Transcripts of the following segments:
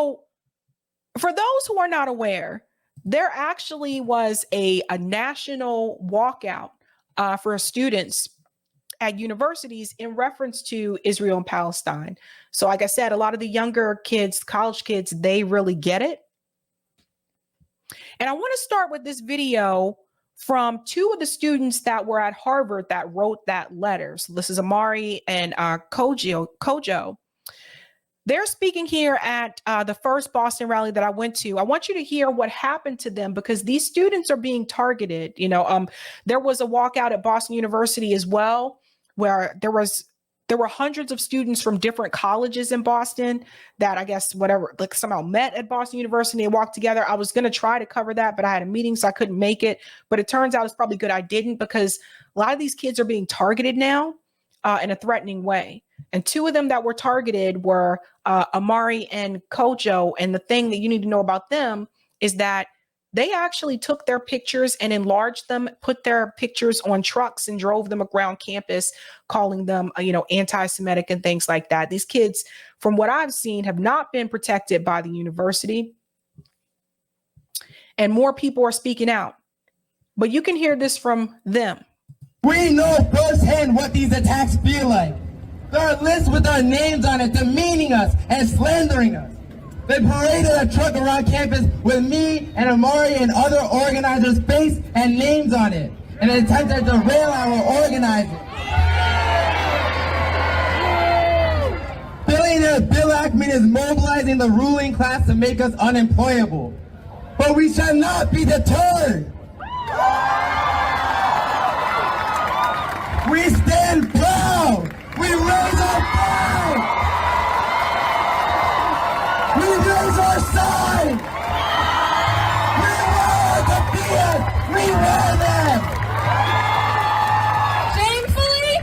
So for those who are not aware, there actually was a national walkout for students at universities in reference to Israel and Palestine. So like I said, a lot of the younger kids, college kids, they really get it. And I want to start with this video from two of the students that were at Harvard that wrote that letter. So this is Amari and Kojo. They're speaking here at the first Boston rally that I went to. I want you to hear what happened to them because these students are being targeted. You know, there was a walkout at Boston University as well, where there were hundreds of students from different colleges in Boston that I guess like somehow met at Boston University and walked together. I was going to try to cover that, but I had a meeting, so I couldn't make it. But it turns out it's probably good I didn't, because a lot of these kids are being targeted now in a threatening way. And two of them that were targeted were Amari and Kojo. And the thing that you need to know about them is that they actually took their pictures and enlarged them, put their pictures on trucks and drove them around campus, calling them, anti-Semitic and things like that. These kids, from what I've seen, have not been protected by the university. And more people are speaking out. But you can hear this from them. We know firsthand what these attacks feel like. There are lists with our names on it demeaning us and slandering us. They paraded a truck around campus with me and Amari and other organizers' face and names on it in an attempt to derail our organizing. Billionaire Bill Ackman is mobilizing the ruling class to make us unemployable. But we shall not be deterred. We stand proud. We raise our flag. We raise our sign. We wear the fears. We wear them. Shamefully,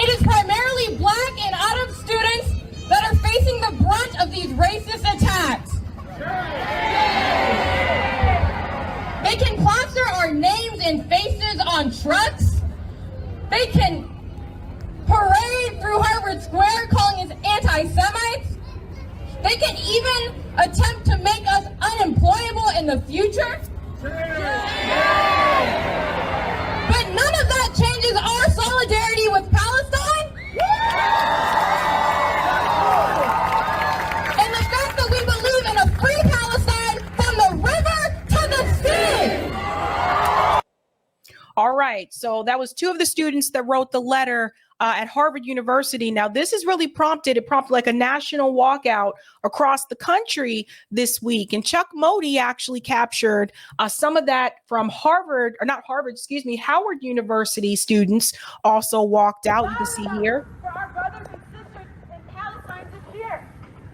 it is primarily Black and Arab students that are facing the brunt of these racist attacks. They can plaster our names and faces on trucks. They can parade through Harvard Square calling us anti-Semites. They can even attempt to make us unemployable in the future. But none of that changes our solidarity with Palestine. And the fact that we believe in a free Palestine from the river to the sea. All right, so that was two of the students that wrote the letter at Harvard University. Now, this has really prompted like a national walkout across the country this week. And Chuck Modi actually captured some of that from Howard University students also walked out. You can see here. For our brothers and sisters in Palestine this year.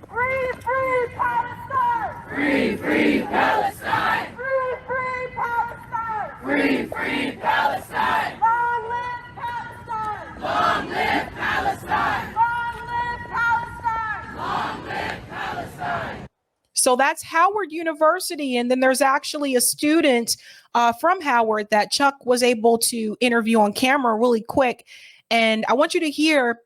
Free, free Palestine! Free, free Palestine! Free, free Palestine! Free, free Palestine! Long live Palestine! Long live Palestine! Long live Palestine! Long live Palestine! So that's Howard University. And then there's actually a student from Howard that Chuck was able to interview on camera really quick. And I want you to hear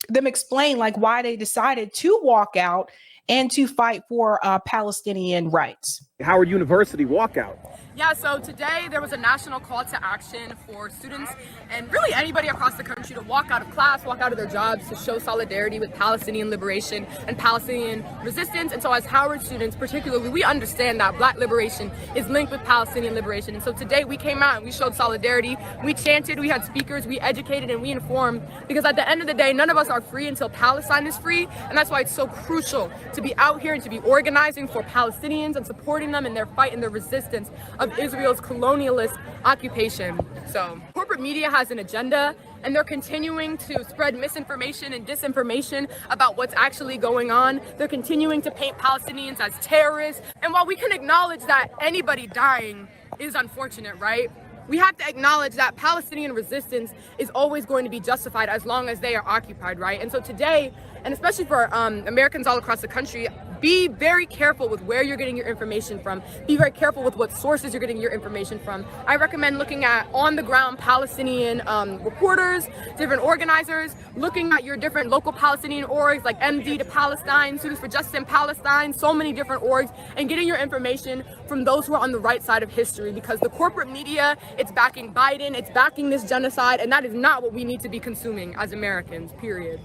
them explain like why they decided to walk out and to fight for Palestinian rights. Howard University walkout. Yeah, so today there was a national call to action for students and really anybody across the country to walk out of class, walk out of their jobs to show solidarity with Palestinian liberation and Palestinian resistance. And so as Howard students particularly, we understand that Black liberation is linked with Palestinian liberation. And so today we came out and we showed solidarity, we chanted, we had speakers, we educated and we informed, because at the end of the day, none of us are free until Palestine is free. And that's why it's so crucial to be out here and to be organizing for Palestinians and supporting them in their fight and their resistance of Israel's colonialist occupation. So corporate media has an agenda and they're continuing to spread misinformation and disinformation about what's actually going on. They're continuing to paint Palestinians as terrorists. And while we can acknowledge that anybody dying is unfortunate, right? We have to acknowledge that Palestinian resistance is always going to be justified as long as they are occupied, right? And so today, and especially for Americans all across the country, be very careful with where you're getting your information from. Be very careful with what sources you're getting your information from. I recommend looking at on-the-ground Palestinian reporters, different organizers, looking at your different local Palestinian orgs like MD to Palestine, Students for Justice in Palestine, so many different orgs, and getting your information from those who are on the right side of history, because the corporate media, it's backing Biden, it's backing this genocide, and that is not what we need to be consuming as Americans, period.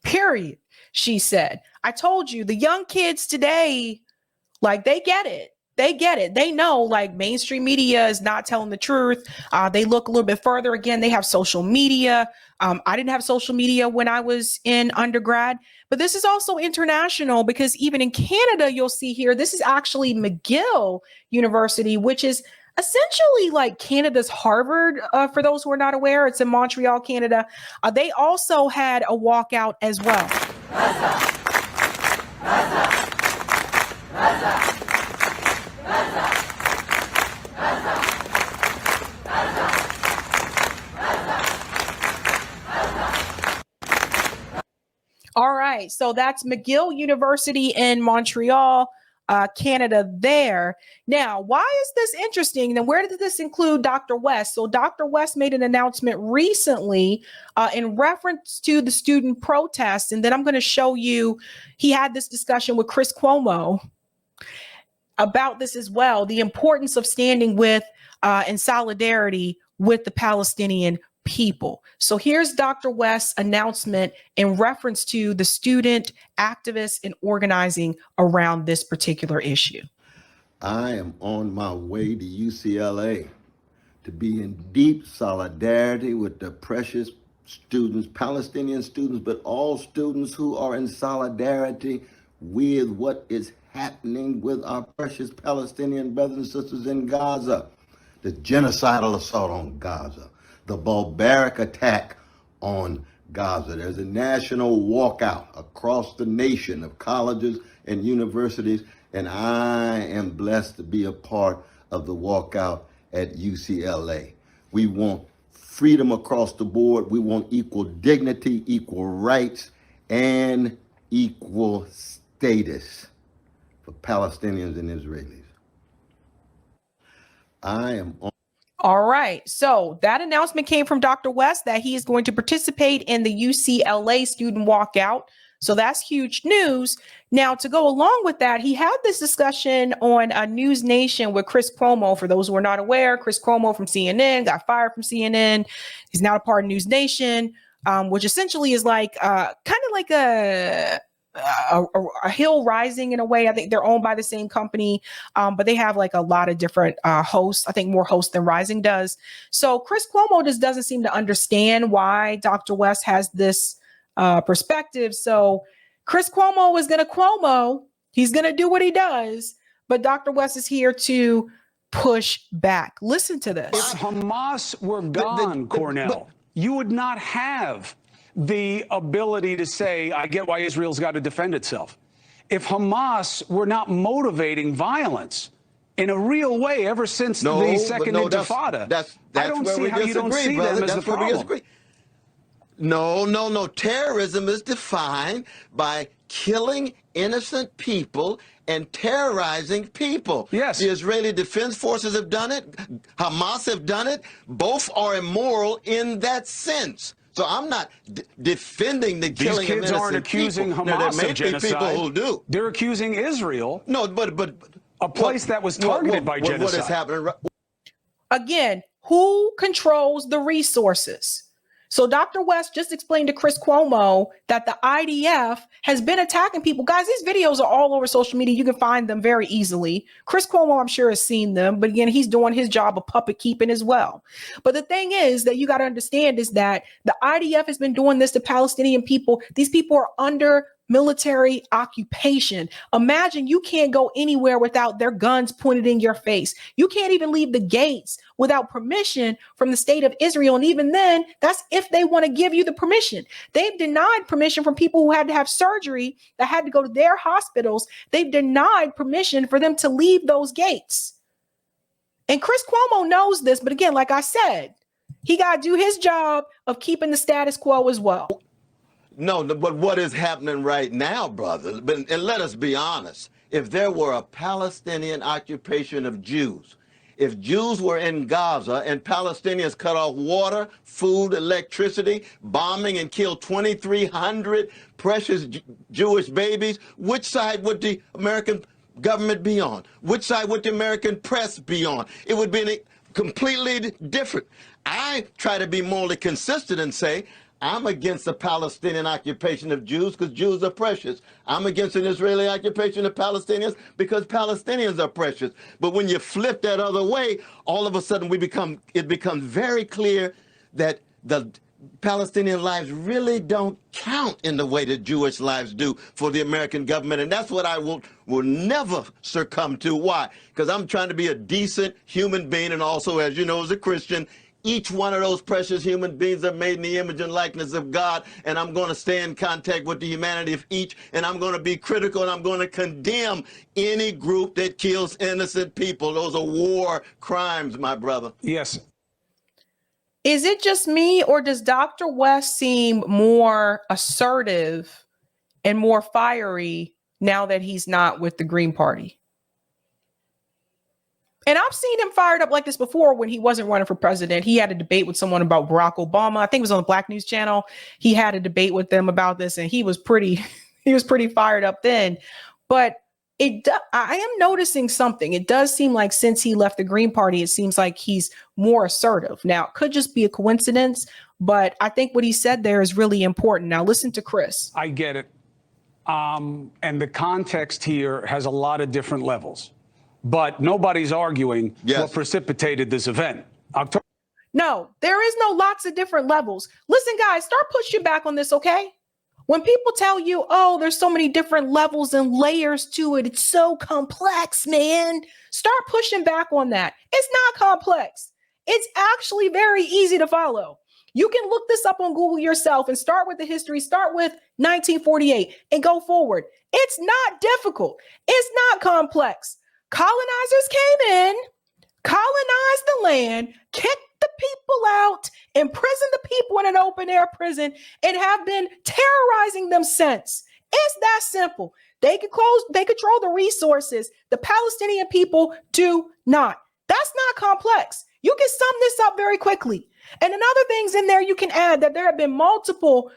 Period, she said. I told you, the young kids today, like, they get it. They get it. They know, like, mainstream media is not telling the truth. They look a little bit further. Again, they have social media. I didn't have social media when I was in undergrad, but this is also international, because even in Canada, you'll see here, this is actually McGill University, which is essentially like Canada's Harvard, for those who are not aware. It's in Montreal, Canada. They also had a walkout as well. All right, so that's McGill University in Montreal, Canada there. Now, why is this interesting? And where did this include Dr. West? So Dr. West made an announcement recently in reference to the student protests. And then I'm going to show you, he had this discussion with Chris Cuomo about this as well, the importance of standing with in solidarity with the Palestinian people. So here's Dr. West's announcement in reference to the student activists and organizing around this particular issue. I am on my way to UCLA to be in deep solidarity with the precious students, Palestinian students, but all students who are in solidarity with what is happening with our precious Palestinian brothers and sisters in Gaza, the genocidal assault on Gaza, the barbaric attack on Gaza. There's a national walkout across the nation of colleges and universities, and I am blessed to be a part of the walkout at UCLA. We want freedom across the board. We want equal dignity, equal rights, and equal status for Palestinians and Israelis. I am on. All right. So that announcement came from Dr. West that he is going to participate in the UCLA student walkout. So that's huge news. Now, to go along with that, he had this discussion on News Nation with Chris Cuomo. For those who are not aware, Chris Cuomo from CNN got fired from CNN. He's now a part of News Nation, which essentially is like kind of like a Hill Rising in a way. I think they're owned by the same company, but they have like a lot of different hosts. I think more hosts than Rising does. So Chris Cuomo just doesn't seem to understand why Dr. West has this perspective. So Chris Cuomo is going to Cuomo. He's going to do what he does. But Dr. West is here to push back. Listen to this. If Hamas were gone, Cornel, you would not have the ability to say, I get why Israel's got to defend itself. If Hamas were not motivating violence in a real way ever since the second Intifada, that's I don't where see we how you don't disagree, see brother. them as That's the where we problem. disagree. No. Terrorism is defined by killing innocent people and terrorizing people. Yes. The Israeli Defense Forces have done it. Hamas have done it. Both are immoral in that sense. So I'm not defending the killing of innocent people. These kids aren't accusing Hamas of genocide. People who do. They're accusing Israel. No, but a place that was targeted by genocide. What is happening? Again, who controls the resources? So Dr. West just explained to Chris Cuomo that the IDF has been attacking people. Guys, these videos are all over social media. You can find them very easily. Chris Cuomo, I'm sure, has seen them. But again, he's doing his job of puppet keeping as well. But the thing is that you got to understand is that the IDF has been doing this to Palestinian people. These people are under military occupation. Imagine you can't go anywhere without their guns pointed in your face. You can't even leave the gates without permission from the state of Israel. And even then, that's if they want to give you the permission. They've denied permission from people who had to have surgery, that had to go to their hospitals. They've denied permission for them to leave those gates. And Chris Cuomo knows this. But again, like I said, he got to do his job of keeping the status quo as well. No, but what is happening right now, brother, and let us be honest, if there were a Palestinian occupation of Jews, if Jews were in Gaza and Palestinians cut off water, food, electricity, bombing and killed 2,300 precious Jewish babies, which side would the American government be on? Which side would the American press be on? It would be completely different. I try to be morally consistent and say, I'm against the Palestinian occupation of Jews because Jews are precious. I'm against an Israeli occupation of Palestinians because Palestinians are precious. But when you flip that other way, all of a sudden it becomes very clear that the Palestinian lives really don't count in the way that Jewish lives do for the American government. And that's what I will never succumb to. Why? Because I'm trying to be a decent human being, and also, as you know, as a Christian, each one of those precious human beings are made in the image and likeness of God, and I'm going to stay in contact with the humanity of each, and I'm going to be critical, and I'm going to condemn any group that kills innocent people. Those are war crimes, my brother. Yes. Is it just me, or does Dr. West seem more assertive and more fiery now that he's not with the Green Party? And I've seen him fired up like this before when he wasn't running for president. He had a debate with someone about Barack Obama. I think it was on the Black News Channel. He had a debate with them about this, and he was pretty fired up then. But I am noticing something. It does seem like since he left the Green Party, it seems like he's more assertive. Now, it could just be a coincidence, but I think what he said there is really important. Now, listen to Chris. I get it. And the context here has a lot of different levels. But nobody's arguing what precipitated this event. No, there is no lots of different levels. Listen, guys, start pushing back on this, okay? When people tell you, oh, there's so many different levels and layers to it, it's so complex, man. Start pushing back on that. It's not complex. It's actually very easy to follow. You can look this up on Google yourself and start with the history, start with 1948 and go forward. It's not difficult. It's not complex. Colonizers came in, colonized the land, kicked the people out, imprisoned the people in an open air prison, and have been terrorizing them since. It's that simple. They control the resources. The Palestinian people do not. That's not complex. You can sum this up very quickly. And another things in there you can add that there have been multiple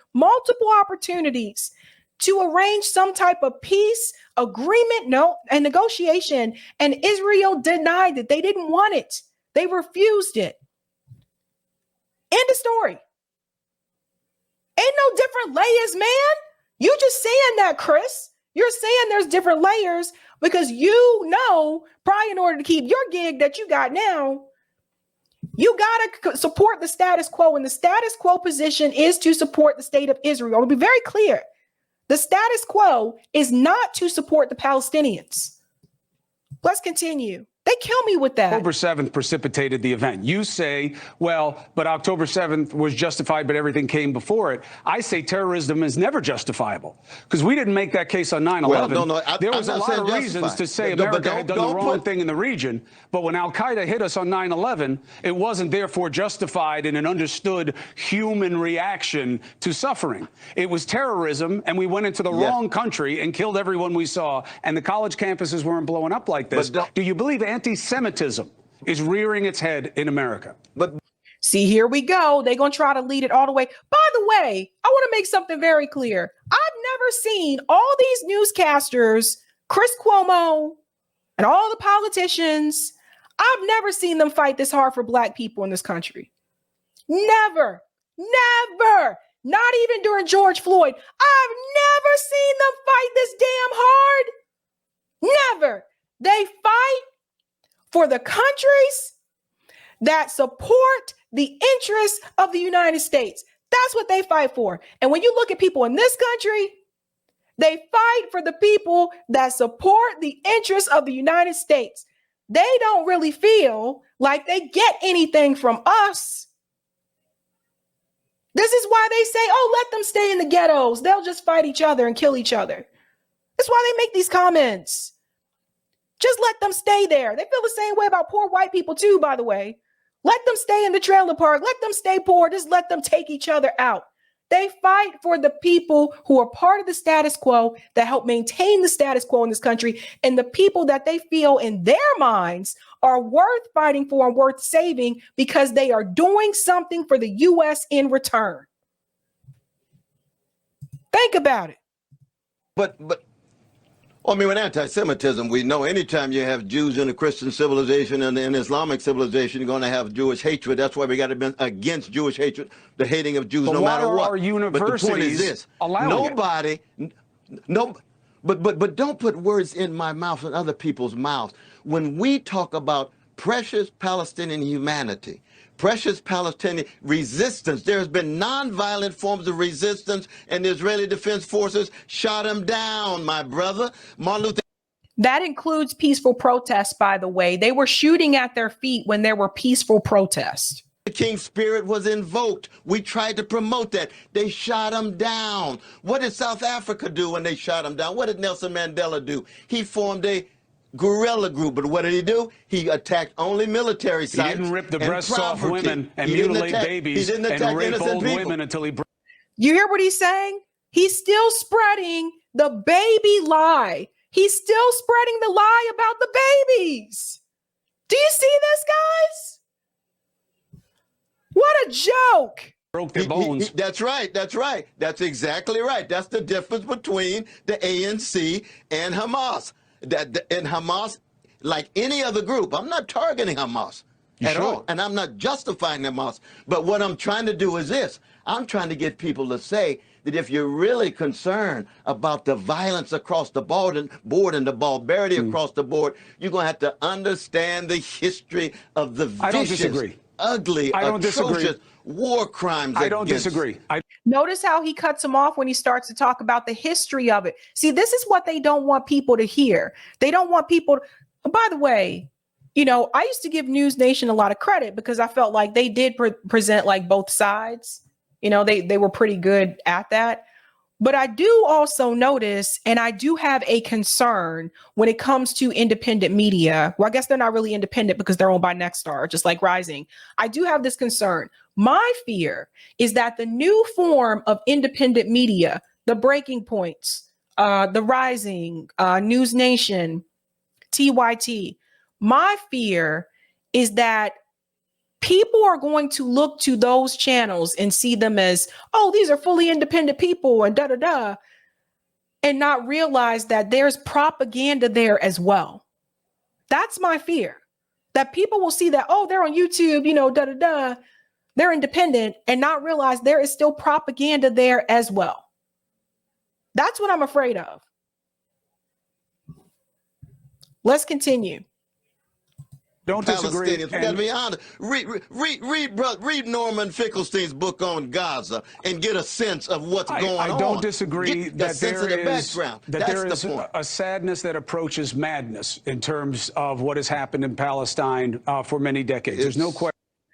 opportunities to arrange some type of peace agreement, and negotiation. And Israel denied it. They didn't want it. They refused it. End of story. Ain't no different layers, man. You just saying that, Chris. You're saying there's different layers because you know, probably in order to keep your gig that you got now, you got to support the status quo. And the status quo position is to support the state of Israel. To be very clear, the status quo is not to support the Palestinians. Let's continue. They kill me with that. October 7th precipitated the event. You say, well, but October 7th was justified, but everything came before it. I say terrorism is never justifiable because we didn't make that case on 9/11. Well, there was a lot of reasons to say America had done the wrong thing in the region. But when al-Qaeda hit us on 9/11, it wasn't therefore justified in an understood human reaction to suffering. It was terrorism, and we went into the wrong country and killed everyone we saw. And the college campuses weren't blowing up like this. Do you believe anti-Semitism is rearing its head in America? But see, here we go. They're going to try to lead it all the way. By the way, I want to make something very clear. I've never seen all these newscasters, Chris Cuomo, and all the politicians. I've never seen them fight this hard for Black people in this country. Never. Not even during George Floyd. I've never seen them fight this damn hard. Never. They fight for the countries that support the interests of the United States. That's what they fight for. And when you look at people in this country, they fight for the people that support the interests of the United States. They don't really feel like they get anything from us. This is why they say, oh, let them stay in the ghettos. They'll just fight each other and kill each other. That's why they make these comments. Just let them stay there. They feel the same way about poor white people too, by the way. Let them stay in the trailer park. Let them stay poor. Just let them take each other out. They fight for the people who are part of the status quo, that help maintain the status quo in this country, and the people that they feel in their minds are worth fighting for and worth saving because they are doing something for the U.S. in return. Think about it. But I mean, with anti-Semitism, we know anytime you have Jews in a Christian civilization and in Islamic civilization, you're going to have Jewish hatred. That's why we got to be against Jewish hatred, the hating of Jews, no matter what. Our universities but the point is this: nobody, but don't put words in my mouth and other people's mouths. When we talk about precious Palestinian humanity, precious Palestinian resistance, there has been nonviolent forms of resistance, and the Israeli Defense Forces shot them down, my brother. Martin Luther. That includes peaceful protests, by the way. They were shooting at their feet when there were peaceful protests. The King's spirit was invoked. We tried to promote that. They shot him down. What did South Africa do when they shot him down? What did Nelson Mandela do? He formed a guerrilla group, but what did he do? He attacked only military sites. He didn't rip the breasts off women and mutilate babies and rape old women until he... You hear what he's saying? He's still spreading the baby lie. He's still spreading the lie about the babies. Do you see this, guys? What a joke. Broke their bones. That's right. That's right. That's exactly right. That's the difference between the ANC and Hamas. And Hamas, like any other group, I'm not targeting Hamas at all, and I'm not justifying Hamas. But what I'm trying to do is this. I'm trying to get people to say that if you're really concerned about the violence across the board and the barbarity across the board, you're going to have to understand the history of the vicious, ugly, atrocious war crimes. I don't disagree. Notice how he cuts him off when he starts to talk about the history of it. See, this is what they don't want people to hear. They don't want people to, by the way, you know, I used to give News Nation a lot of credit because I felt like they did present like both sides. You know, they were pretty good at that. But I do also notice, and I do have a concern when it comes to independent media. Well, I guess they're not really independent because they're owned by Nexstar, just like Rising. I do have this concern. My fear is that the new form of independent media, the Breaking Points, the Rising, News Nation, TYT, my fear is that people are going to look to those channels and see them as, oh, these are fully independent people and da-da-da, and not realize that there's propaganda there as well. That's my fear, that people will see that, oh, they're on YouTube, you know, da-da-da, they're independent, and not realize there is still propaganda there as well. That's what I'm afraid of. Let's continue. Don't disagree. We got to be honest. Read Norman Finkelstein's book on Gaza and get a sense of what's going on. I don't disagree that there is point. A sadness that approaches madness in terms of what has happened in Palestine for many decades. There's no question.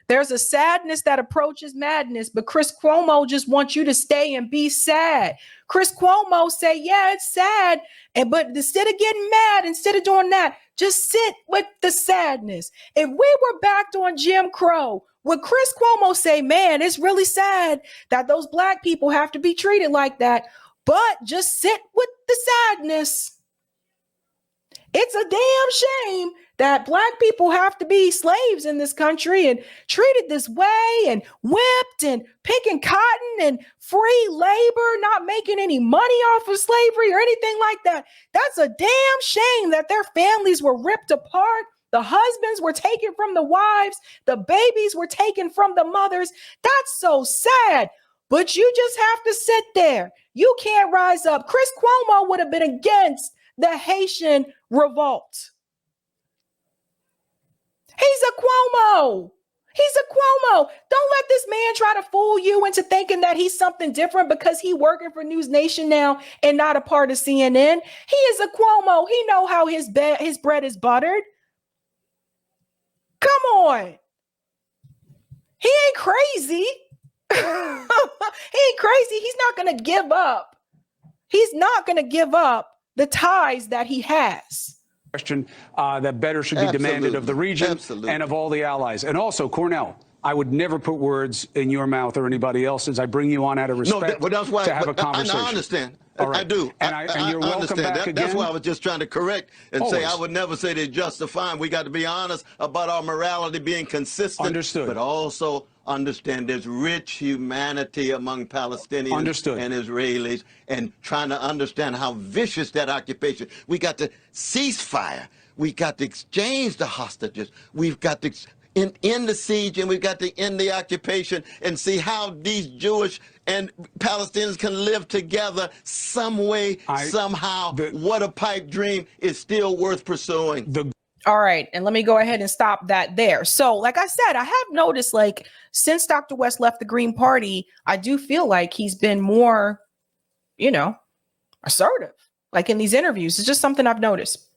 There's a sadness that approaches madness, but Chris Cuomo just wants you to stay and be sad. Chris Cuomo say, yeah, it's sad. But instead of getting mad, instead of doing that, just sit with the sadness. If we were backed on Jim Crow, would Chris Cuomo say, man, it's really sad that those black people have to be treated like that, but just sit with the sadness? It's a damn shame that black people have to be slaves in this country and treated this way and whipped and picking cotton and free labor, not making any money off of slavery or anything like that. That's a damn shame that their families were ripped apart. The husbands were taken from the wives. The babies were taken from the mothers. That's so sad. But you just have to sit there. You can't rise up. Chris Cuomo would have been against the Haitian revolt. He's a Cuomo. He's a Cuomo. Don't let this man try to fool you into thinking that he's something different because he's working for News Nation now and not a part of CNN. He is a Cuomo. He know how his bread is buttered. Come on. He ain't crazy. He ain't crazy. He's not going to give up. He's not going to give up the ties that he has. Question that better should be demanded of the region and of all the allies. And also, Cornel, I would never put words in your mouth or anybody else's. I bring you on out of respect but that's why, to have a conversation. I understand. All right. I do. And you're welcome understand. back again. That's why I was just trying to correct and say Always. I would never say they're justifying. We got to be honest about our morality being consistent. Understood. But also understand there's rich humanity among Palestinians Understood. and Israelis, and trying to understand how vicious that occupation. We got to cease fire. We got to exchange the hostages. We've got to end the siege, and we've got to end the occupation and see how these Jewish and Palestinians can live together some way, somehow. What a pipe dream is still worth pursuing. All right. And let me go ahead and stop that there. So, like I said, I have noticed, like, since Dr. West left the Green Party, I do feel like he's been more, assertive, like in these interviews. It's just something I've noticed.